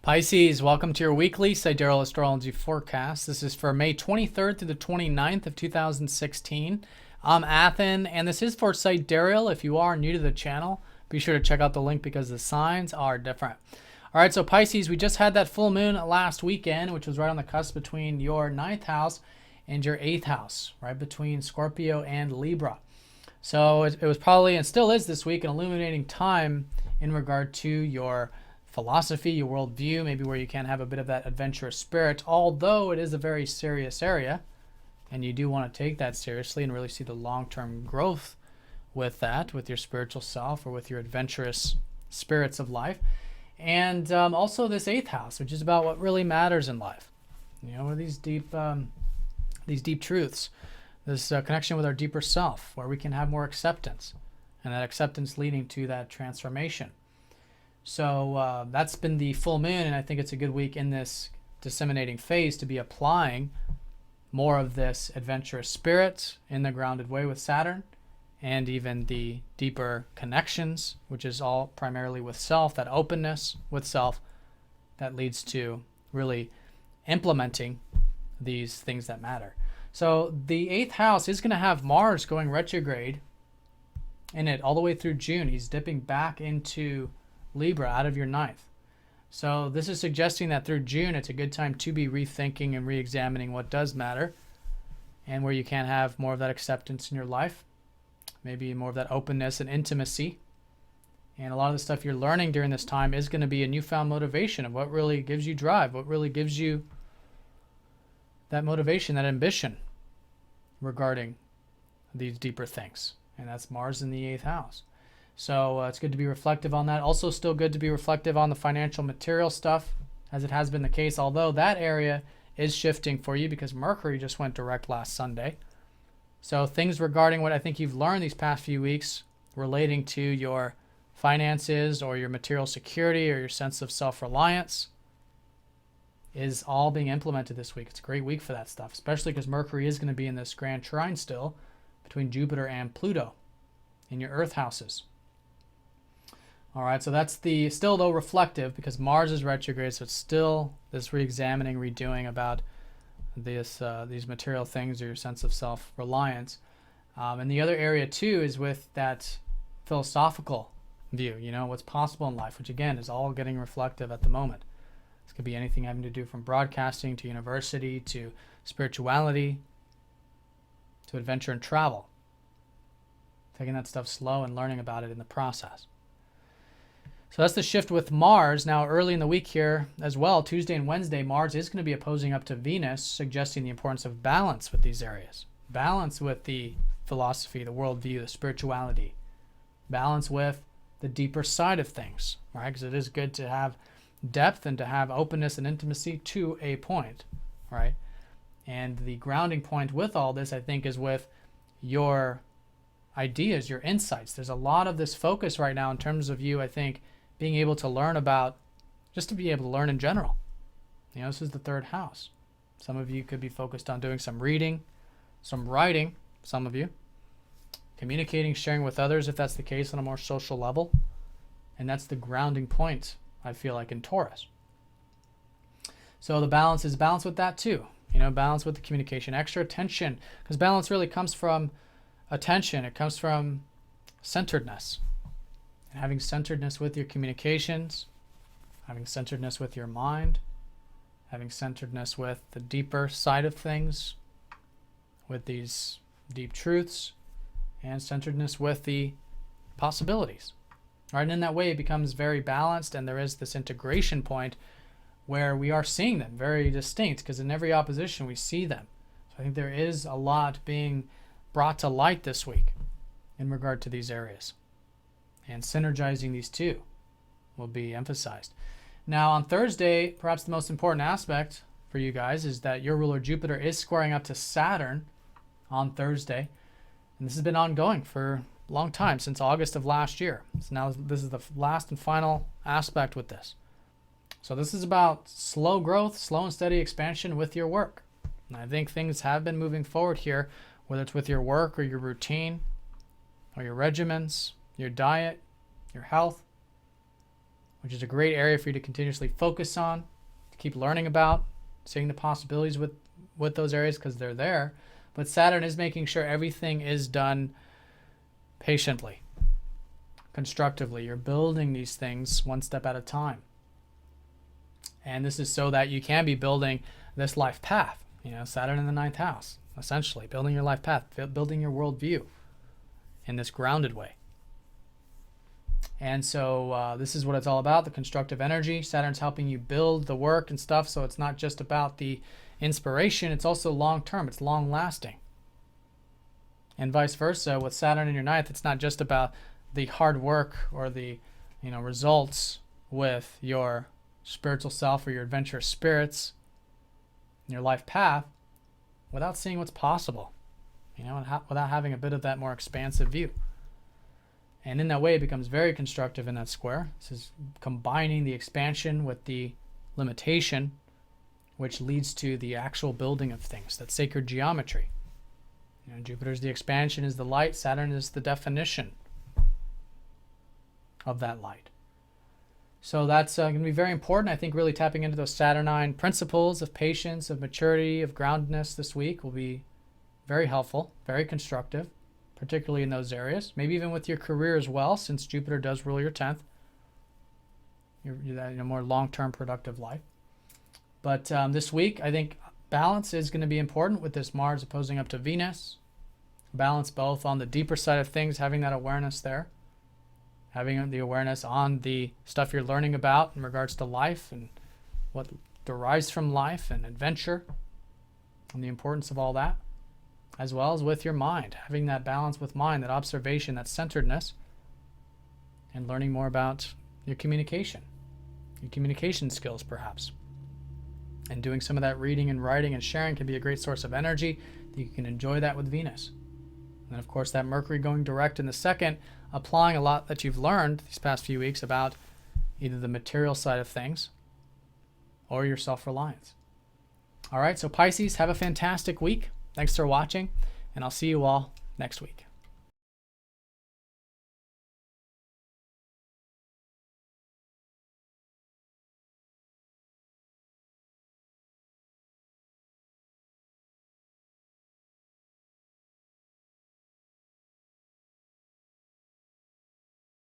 Pisces, welcome to your weekly Sidereal Astrology forecast. This is for May 23rd through the 29th of 2016. I'm Athen, and this is for Sidereal. If you are new to the channel, be sure to check out the link because the signs are different. All right, so Pisces, we just had that full moon last weekend, which was right on the cusp between your 9th house and your 8th house, right between Scorpio and Libra. So it was probably, and still is this week, an illuminating time in regard to your philosophy, your worldview, maybe where you can have a bit of that adventurous spirit, although it is a very serious area, and you do want to take that seriously and really see the long-term growth with that, with your spiritual self or with your adventurous spirits of life. And also this 8th house, which is about what really matters in life. You know, what are these deep truths, this connection with our deeper self, where we can have more acceptance, and that acceptance leading to that transformation. So that's been the full moon, and I think it's a good week in this disseminating phase to be applying more of this adventurous spirit in the grounded way with Saturn, and even the deeper connections, which is all primarily with self, that openness with self that leads to really implementing these things that matter. So the 8th house is going to have Mars going retrograde in it all the way through June. He's dipping back into Libra out of your 9th. So this is suggesting that through June, it's a good time to be rethinking and re-examining what does matter, and where you can have more of that acceptance in your life, maybe more of that openness and intimacy. And a lot of the stuff you're learning during this time is going to be a newfound motivation of what really gives you drive, what really gives you that motivation, that ambition regarding these deeper things. And that's Mars in the 8th house. So it's good to be reflective on that. Also still good to be reflective on the financial material stuff, as it has been the case, although that area is shifting for you because Mercury just went direct last Sunday. So things regarding what I think you've learned these past few weeks relating to your finances or your material security or your sense of self-reliance is all being implemented this week. It's a great week for that stuff, especially because Mercury is going to be in this grand trine still between Jupiter and Pluto in your Earth houses. All right, so that's the still though reflective because Mars is retrograde, so it's still this re-examining, redoing about this these material things or your sense of self-reliance. And the other area too is with that philosophical view, you know, what's possible in life, which again is all getting reflective at the moment. This could be anything having to do from broadcasting to university to spirituality to adventure and travel. Taking that stuff slow and learning about it in the process. So that's the shift with Mars. Now early in the week here as well, Tuesday and Wednesday, Mars is going to be opposing up to Venus, suggesting the importance of balance with these areas. Balance with the philosophy, the worldview, the spirituality. Balance with the deeper side of things, right? Because it is good to have depth and to have openness and intimacy to a point, right? And the grounding point with all this, I think, is with your ideas, your insights. There's a lot of this focus right now in terms of you, I think, being able to learn about, just to be able to learn in general. You know, this is the 3rd house. Some of you could be focused on doing some reading, some writing, some of you, communicating, sharing with others if that's the case on a more social level. And that's the grounding point, I feel like, in Taurus. So the balance is balance with that too. You know, balance with the communication, extra attention, because balance really comes from attention. It comes from centeredness. And having centeredness with your communications, having centeredness with your mind, having centeredness with the deeper side of things, with these deep truths, and centeredness with the possibilities. Right? And in that way, it becomes very balanced, and there is this integration point where we are seeing them very distinct, because in every opposition we see them. So I think there is a lot being brought to light this week in regard to these areas. And synergizing these two will be emphasized. Now on Thursday, perhaps the most important aspect for you guys is that your ruler Jupiter is squaring up to Saturn on Thursday. And this has been ongoing for a long time, since August of last year. So now this is the last and final aspect with this. So this is about slow growth, slow and steady expansion with your work. And I think things have been moving forward here, whether it's with your work or your routine or your regimens, your diet, your health, which is a great area for you to continuously focus on, to keep learning about, seeing the possibilities with those areas because they're there. But Saturn is making sure everything is done patiently, constructively. You're building these things one step at a time. And this is so that you can be building this life path. Saturn in the 9th house, essentially, building your life path, building your worldview in this grounded way. And so this is what it's all about, the constructive energy. Saturn's helping you build the work and stuff, so it's not just about the inspiration, it's also long-term, it's long-lasting. And vice versa, with Saturn in your 9th, it's not just about the hard work or the results with your spiritual self or your adventurous spirits, your life path, without seeing what's possible, without having a bit of that more expansive view. And in that way, it becomes very constructive in that square. This is combining the expansion with the limitation, which leads to the actual building of things, that sacred geometry. Jupiter's the expansion, is the light. Saturn is the definition of that light. So that's going to be very important. I think really tapping into those Saturnine principles of patience, of maturity, of groundedness this week will be very helpful, very constructive, particularly in those areas. Maybe even with your career as well, since Jupiter does rule your 10th. Your more long-term productive life. But this week, I think balance is going to be important with this Mars opposing up to Venus. Balance both on the deeper side of things, having that awareness there. Having the awareness on the stuff you're learning about in regards to life and what derives from life and adventure and the importance of all that, as well as with your mind, having that balance with mind, that observation, that centeredness, and learning more about your communication skills perhaps. And doing some of that reading and writing and sharing can be a great source of energy. You can enjoy that with Venus. And of course, that Mercury going direct in the 2nd, applying a lot that you've learned these past few weeks about either the material side of things or your self-reliance. All right, so Pisces, have a fantastic week. Thanks for watching, and I'll see you all next week.